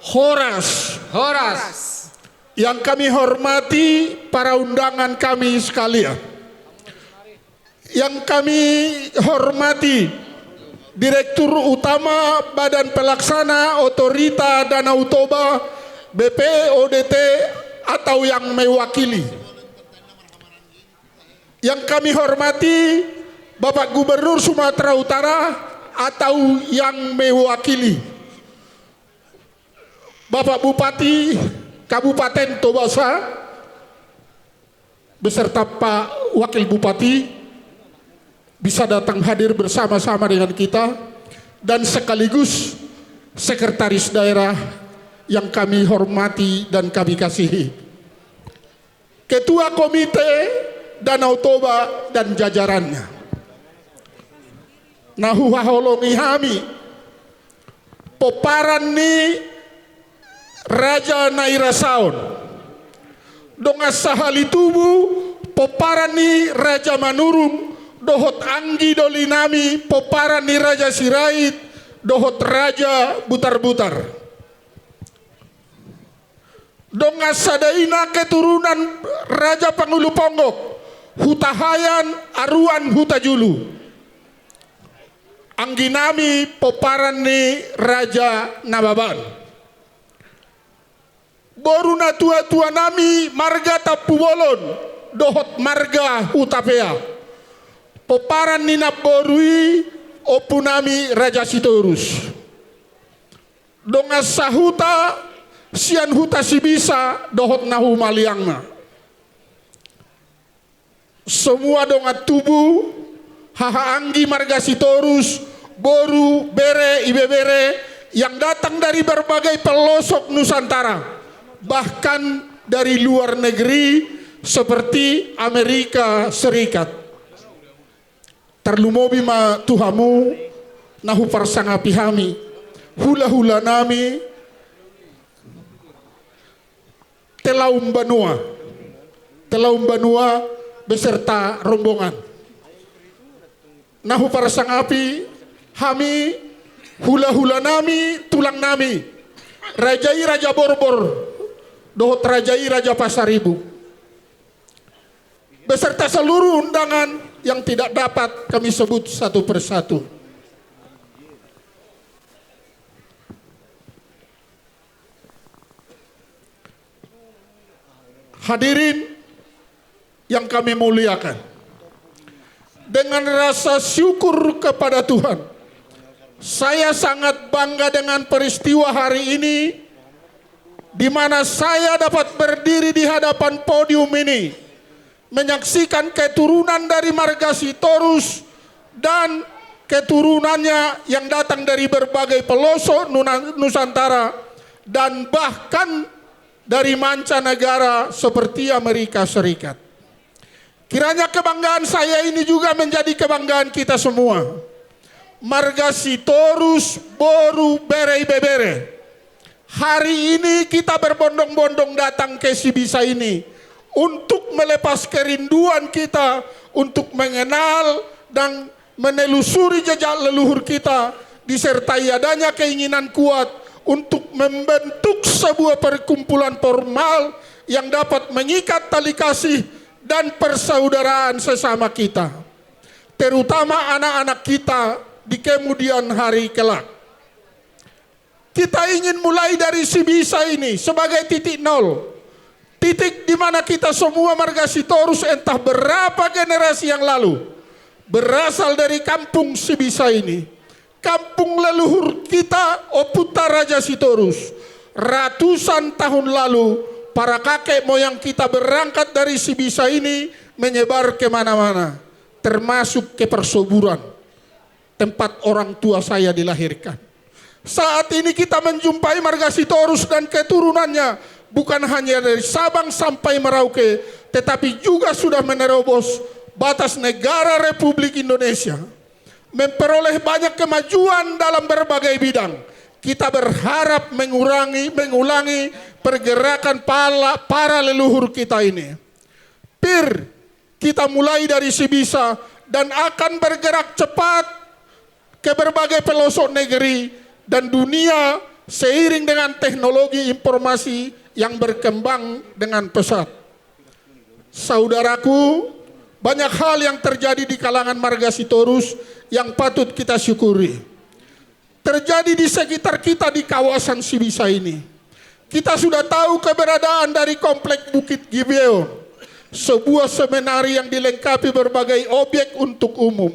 Horas. Yang kami hormati para undangan kami sekalian. Yang kami hormati Direktur Utama Badan Pelaksana Otorita Danau Toba BPODT atau yang mewakili. Yang kami hormati Bapak Gubernur Sumatera Utara atau yang mewakili. Bapak Bupati Kabupaten Tobasa beserta Pak Wakil Bupati bisa datang hadir bersama-sama dengan kita, dan sekaligus Sekretaris Daerah yang kami hormati dan kami kasihi, Ketua Komite Danau Toba dan jajarannya. Nahu haholongi hami poparan ni Raja Nairasaon dongas sahali tubu poparan ni Raja Manurung dohot anggi dolinami poparan ni Raja Sirait dohot Raja Butar-Butar dongas sadaina keturunan Raja Pangulu Ponggok hutahayan aruan hutajulu angginami poparan ni Raja Nababan boruna tua-tua nami marga Tapubolon dohot marga Hutapea poparan ni Naborui opunami Raja Sitorus dongas sahuta sian huta sibisa dohot nahu maliangna semua dongat tubuh haha anggi marga Sitorus boru bere ibebere yang datang dari berbagai pelosok Nusantara, bahkan dari luar negeri seperti Amerika Serikat. Terlumobi ma tuhamu nahu parsanga pihami hula-hula nami telaum banua beserta rombongan nahu parsangapi hami hula-hula nami tulang nami rajai Raja Borbor dohot rajai Raja Pasaribu beserta seluruh undangan yang tidak dapat kami sebut satu persatu. Hadirin yang kami muliakan, dengan rasa syukur kepada Tuhan, saya sangat bangga dengan peristiwa hari ini, di mana saya dapat berdiri di hadapan podium ini, menyaksikan keturunan dari marga Sitorus dan keturunannya yang datang dari berbagai pelosok Nusantara dan bahkan dari mancanegara seperti Amerika Serikat. Kiranya kebanggaan saya ini juga menjadi kebanggaan kita semua. Marga Sitorus boru berei bebere. Hari ini kita berbondong-bondong datang ke Sibisa ini untuk melepas kerinduan kita untuk mengenal dan menelusuri jejak leluhur kita, disertai adanya keinginan kuat untuk membentuk sebuah perkumpulan formal yang dapat mengikat tali kasih dan persaudaraan sesama kita, terutama anak-anak kita di kemudian hari kelak. Kita ingin mulai dari Sibisa ini sebagai titik nol, titik di mana kita semua marga Sitorus entah berapa generasi yang lalu berasal dari kampung Sibisa ini, kampung leluhur kita Oputa Raja Sitorus. Ratusan tahun lalu para kakek moyang kita berangkat dari Sibisa ini menyebar kemana-mana, termasuk ke Persoburan, tempat orang tua saya dilahirkan. Saat ini kita menjumpai marga Sitorus dan keturunannya bukan hanya dari Sabang sampai Merauke, tetapi juga sudah menerobos batas negara Republik Indonesia, memperoleh banyak kemajuan dalam berbagai bidang. Kita berharap mengulangi pergerakan para leluhur kita ini. Kita mulai dari Sibisa dan akan bergerak cepat ke berbagai pelosok negeri dan dunia seiring dengan teknologi informasi yang berkembang dengan pesat. Saudaraku, banyak hal yang terjadi di kalangan marga Sitorus yang patut kita syukuri. Terjadi di sekitar kita di kawasan Sibisa ini. Kita sudah tahu keberadaan dari Komplek Bukit Gibeon, sebuah seminari yang dilengkapi berbagai objek untuk umum,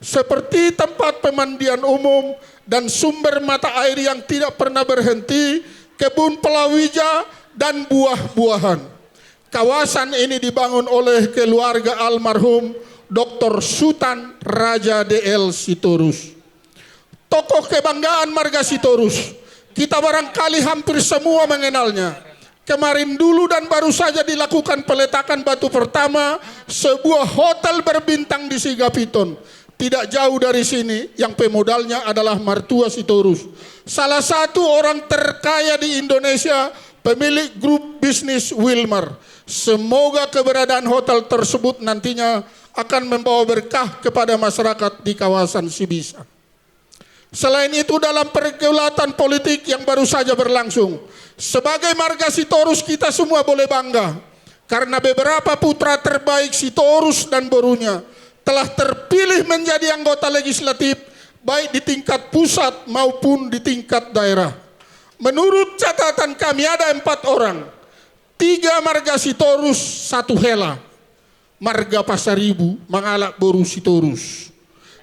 seperti tempat pemandian umum dan sumber mata air yang tidak pernah berhenti, kebun palawija, dan buah-buahan. Kawasan ini dibangun oleh keluarga almarhum Dr. Sultan Raja DL Sitorus. Tokoh kebanggaan marga Sitorus, kita barangkali hampir semua mengenalnya. Kemarin dulu dan baru saja dilakukan peletakan batu pertama sebuah hotel berbintang di Sigapiton. Tidak jauh dari sini, yang pemodalnya adalah mertua Sitorus, salah satu orang terkaya di Indonesia, pemilik grup bisnis Wilmar. Semoga keberadaan hotel tersebut nantinya akan membawa berkah kepada masyarakat di kawasan Sibisa. Selain itu, dalam pergulatan politik yang baru saja berlangsung, sebagai marga Sitorus kita semua boleh bangga karena beberapa putra terbaik Sitorus dan Borunya telah terpilih menjadi anggota legislatif baik di tingkat pusat maupun di tingkat daerah. Menurut catatan kami ada 4 orang, 3 marga Sitorus, 1 Hela, marga Pasaribu, Mangalak Boru Sitorus.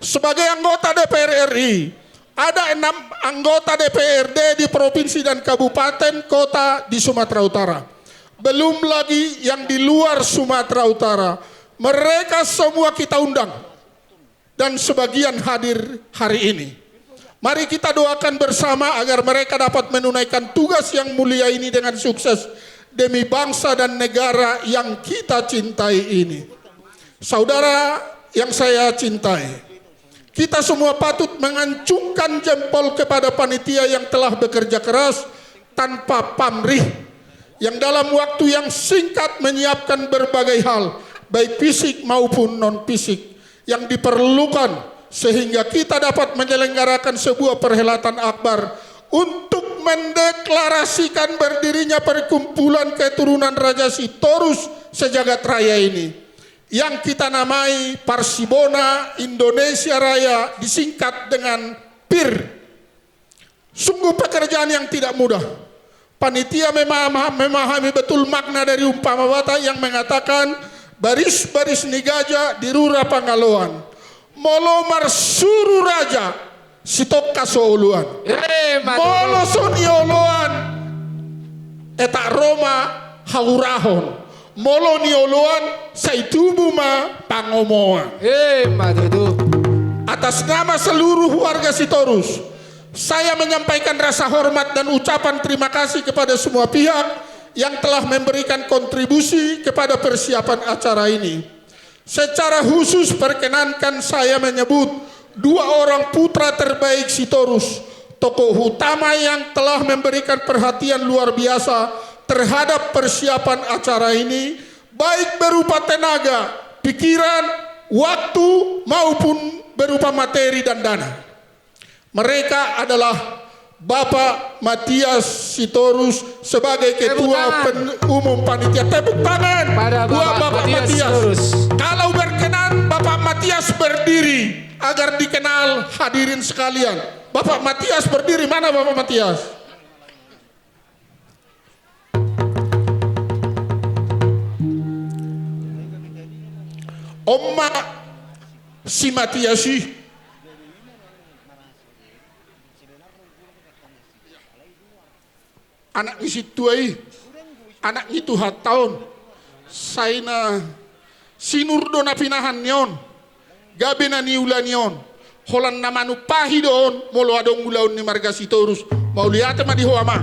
Sebagai anggota DPR RI, ada 6 anggota DPRD di provinsi dan kabupaten kota di Sumatera Utara. Belum lagi yang di luar Sumatera Utara. Mereka semua kita undang dan sebagian hadir hari ini. Mari kita doakan bersama agar mereka dapat menunaikan tugas yang mulia ini dengan sukses demi bangsa dan negara yang kita cintai ini. Saudara yang saya cintai, kita semua patut mengancungkan jempol kepada panitia yang telah bekerja keras tanpa pamrih, yang dalam waktu yang singkat menyiapkan berbagai hal, baik fisik maupun non-fisik, yang diperlukan sehingga kita dapat menyelenggarakan sebuah perhelatan akbar untuk mendeklarasikan berdirinya perkumpulan keturunan Raja Sitorus sejagat raya ini, yang kita namai Parsibona Indonesia Raya, disingkat dengan PIR. Sungguh pekerjaan yang tidak mudah. Panitia memahami betul makna dari umpama Batak yang mengatakan baris-baris nigaja di Rura Pangaloan, molomar suru raja sitok kasouluan, molo sonioloan etak Roma haurahon, molo nioloan saitubuma pangomoa. Atas nama seluruh warga Sitorus, saya menyampaikan rasa hormat dan ucapan terima kasih kepada semua pihak yang telah memberikan kontribusi kepada persiapan acara ini. Secara khusus perkenankan saya menyebut 2 orang putra terbaik Sitorus, tokoh utama yang telah memberikan perhatian luar biasa terhadap persiapan acara ini, baik berupa tenaga, pikiran, waktu maupun berupa materi dan dana. Mereka adalah Bapak Matias Sitorus sebagai Ketua Umum Panitia. Tepuk tangan buat Bapak Matias. Kalau berkenan Bapak Matias berdiri agar dikenal hadirin sekalian. Bapak Matias berdiri, mana Bapak Matias? Oma si Matiasi anak isi tuai, anak itu 4 tahun. Saya na sinurdo na pinahan nyon, gabi na niula nyon, holan na manupahi doon, molo adong ulaon ni marga Sitorus, mau lihat ma di huama.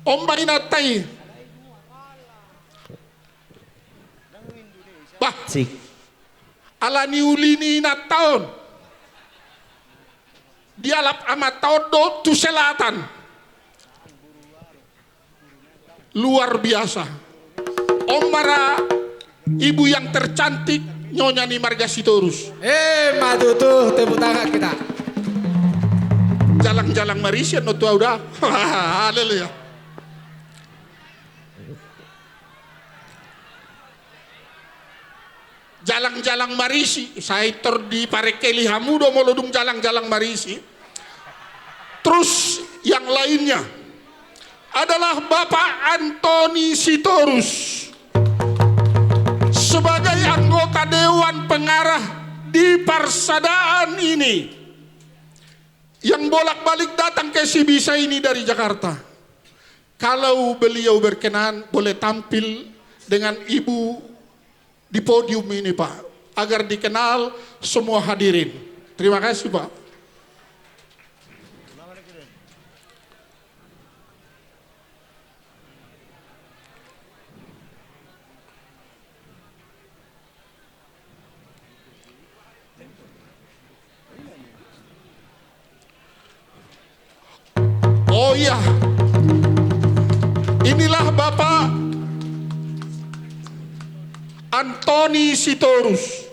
Omba inatay, bah, ala niuli ni inataon. Dialap amat todo tu selatan, luar biasa. Omara ibu yang tercantik Nyonya ni marga Sitorus. Madu tuh tepuk tangan kita. jalang-jalang marisi no tua udah. Haleluya. Jalang-jalang marisi, saya di parekeli hamudo molodung jalang-jalang marisi. Terus yang lainnya adalah Bapak Antoni Sitorus sebagai anggota Dewan Pengarah di Parsadaan ini yang bolak-balik datang ke Sibisa ini dari Jakarta. Kalau beliau berkenan boleh tampil dengan Ibu di podium ini Pak, agar dikenal semua hadirin. Terima kasih Pak. Oh iya, inilah Bapak Antoni Sitorus.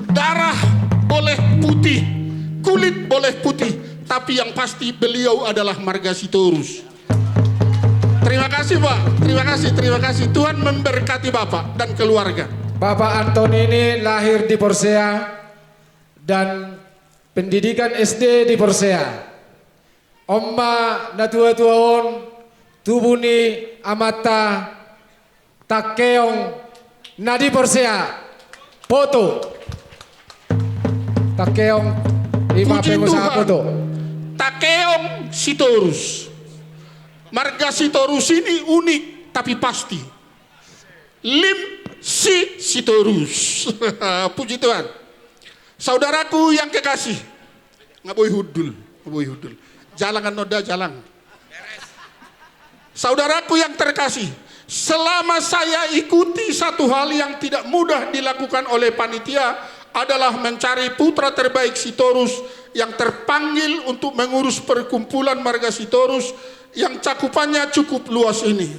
Darah boleh putih, kulit boleh putih, tapi yang pasti beliau adalah marga Sitorus. Terima kasih Pak, terima kasih. Tuhan memberkati Bapak dan keluarga. Bapak Antoni ini lahir di Porsea dan pendidikan SD di Porsea. Omma natua-tuaon tubuni amata takeong nadi Porsea foto takeong lima pengusaha foto. Takeong Sitorus, marga Sitorus ini unik tapi pasti. Lim si Sitorus. Puji Tuhan. Saudaraku yang kekasih, ngaboy hudul. Jalangan noda jalan. Saudaraku yang terkasih, selama saya ikuti satu hal yang tidak mudah dilakukan oleh panitia adalah mencari putra terbaik Sitorus yang terpanggil untuk mengurus perkumpulan marga Sitorus yang cakupannya cukup luas ini.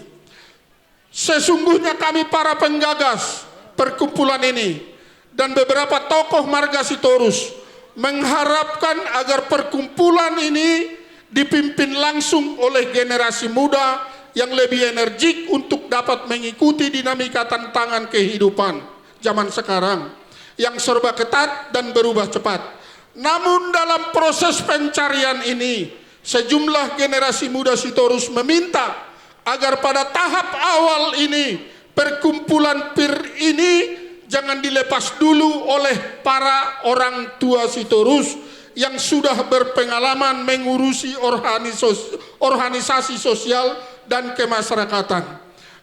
Sesungguhnya kami para penggagas perkumpulan ini dan beberapa tokoh marga Sitorus mengharapkan agar perkumpulan ini dipimpin langsung oleh generasi muda yang lebih energik untuk dapat mengikuti dinamika tantangan kehidupan zaman sekarang yang serba ketat dan berubah cepat. Namun dalam proses pencarian ini, sejumlah generasi muda Sitorus meminta agar pada tahap awal ini perkumpulan PIR ini jangan dilepas dulu oleh para orang tua Sitorus yang sudah berpengalaman mengurusi organisasi sosial dan kemasyarakatan.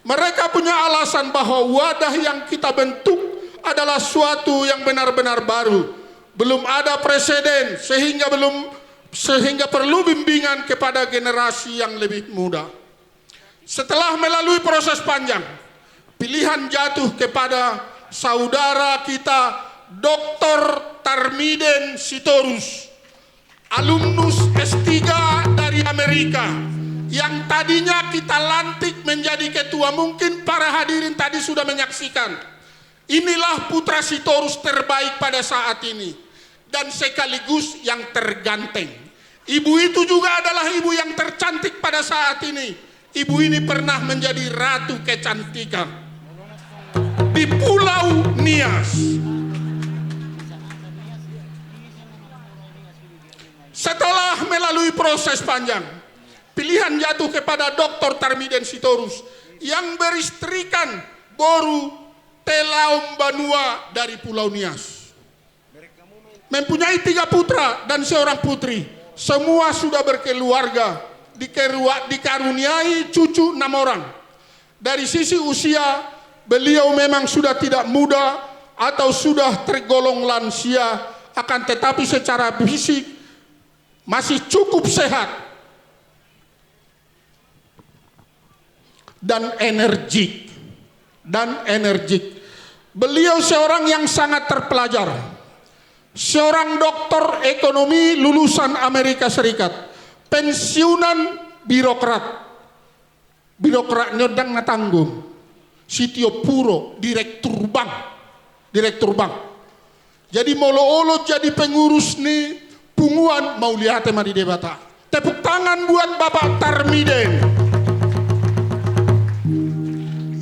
Mereka punya alasan bahwa wadah yang kita bentuk adalah suatu yang benar-benar baru. Belum ada preseden sehingga perlu bimbingan kepada generasi yang lebih muda. Setelah melalui proses panjang, pilihan jatuh kepada saudara kita Dr. Tarmiden Sitorus, alumnus S3 dari Amerika, yang tadinya kita lantik menjadi ketua. Mungkin para hadirin tadi sudah menyaksikan. Inilah putra Sitorus terbaik pada saat ini dan sekaligus yang terganteng. Ibu itu juga adalah ibu yang tercantik pada saat ini. Ibu ini pernah menjadi ratu kecantikan di Pulau Nias. Setelah melalui proses panjang, pilihan jatuh kepada Dr. Tarmiden Sitorus yang beristrikan Boru Telaum Banua dari Pulau Nias. Mempunyai 3 putra dan seorang putri. Semua sudah berkeluarga, dikaruniai cucu 6 orang. Dari sisi usia, beliau memang sudah tidak muda atau sudah tergolong lansia, akan tetapi secara fisik masih cukup sehat dan energik. Beliau seorang yang sangat terpelajar, seorang doktor ekonomi lulusan Amerika Serikat, pensiunan birokrat nyodang natanggung, Sitio Puro, direktur bank. Jadi molo-olo jadi pengurus nih, Tuhan mau lihat tema di debata. Tepuk tangan buat Bapak Tarmiden.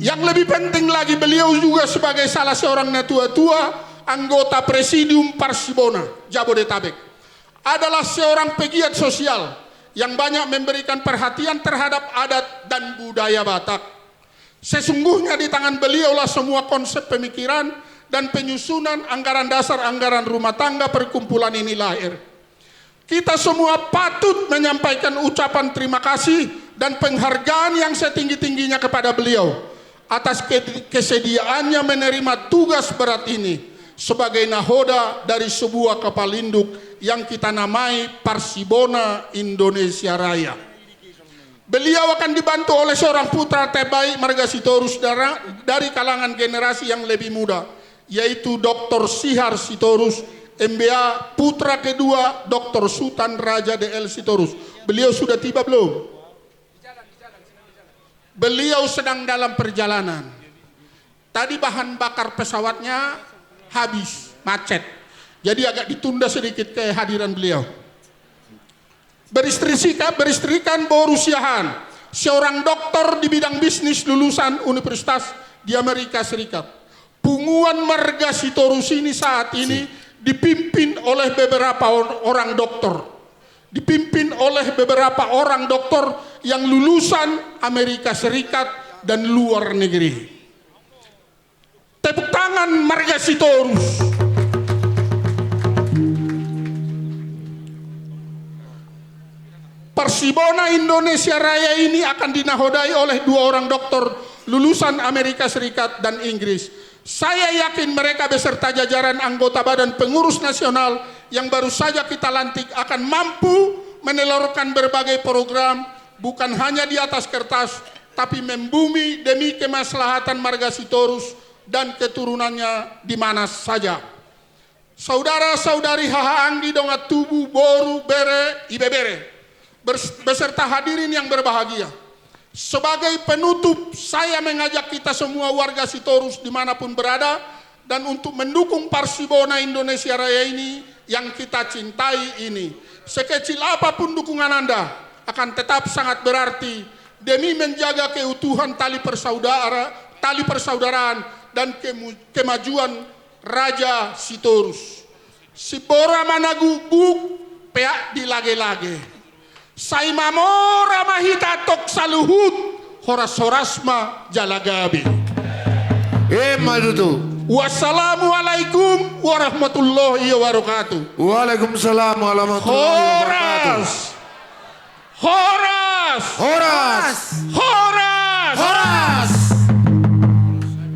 Yang lebih penting lagi, beliau juga sebagai salah seorang tua-tua anggota Presidium Parsibona Jabodetabek adalah seorang pegiat sosial yang banyak memberikan perhatian terhadap adat dan budaya Batak. Sesungguhnya di tangan beliaulah semua konsep pemikiran dan penyusunan anggaran dasar anggaran rumah tangga perkumpulan ini lahir. Kita semua patut menyampaikan ucapan terima kasih dan penghargaan yang setinggi-tingginya kepada beliau atas kesediaannya menerima tugas berat ini sebagai nahoda dari sebuah kapal induk yang kita namai Parsibona Indonesia Raya. Beliau akan dibantu oleh seorang putra terbaik Marga Sitorus dari kalangan generasi yang lebih muda, yaitu Dr. Sihar Sitorus, MBA, putra kedua Dr. Sultan Raja DL Sitorus. Beliau sudah tiba belum? Beliau sedang dalam perjalanan. Tadi bahan bakar pesawatnya habis, macet. Jadi agak ditunda sedikit kehadiran beliau. Beristrikan Boris Yahan, seorang dokter di bidang bisnis lulusan Universitas di Amerika Serikat. Punguan Marga Sitorus ini saat ini dipimpin oleh beberapa orang dokter. Dipimpin oleh beberapa orang dokter yang lulusan Amerika Serikat dan luar negeri. Tepuk tangan Marga Sitorus. Parsibona Indonesia Raya ini akan dinahodai oleh 2 orang dokter lulusan Amerika Serikat dan Inggris. Saya yakin mereka beserta jajaran anggota Badan Pengurus Nasional yang baru saja kita lantik akan mampu menelurkan berbagai program bukan hanya di atas kertas, tapi membumi demi kemaslahatan Marga Sitorus dan keturunannya di mana saja. Saudara-saudari Hahaanggi Donga Tubu Boru Bere Ibebere beserta hadirin yang berbahagia. Sebagai penutup, saya mengajak kita semua warga Sitorus dimanapun berada dan untuk mendukung Parsibona Indonesia Raya ini yang kita cintai ini. Sekecil apapun dukungan Anda akan tetap sangat berarti demi menjaga keutuhan tali persaudaraan dan kemajuan Raja Sitorus. Sibora managubuk peak di lage-lage. Sai mamora mahita tok saluhut horas-horasma jalagabi. Madutu. Wassalamualaikum warahmatullahi wabarakatuh. Waalaikumsalam warahmatullahi wabarakatuh. Horas. Horas. Horas. Horas.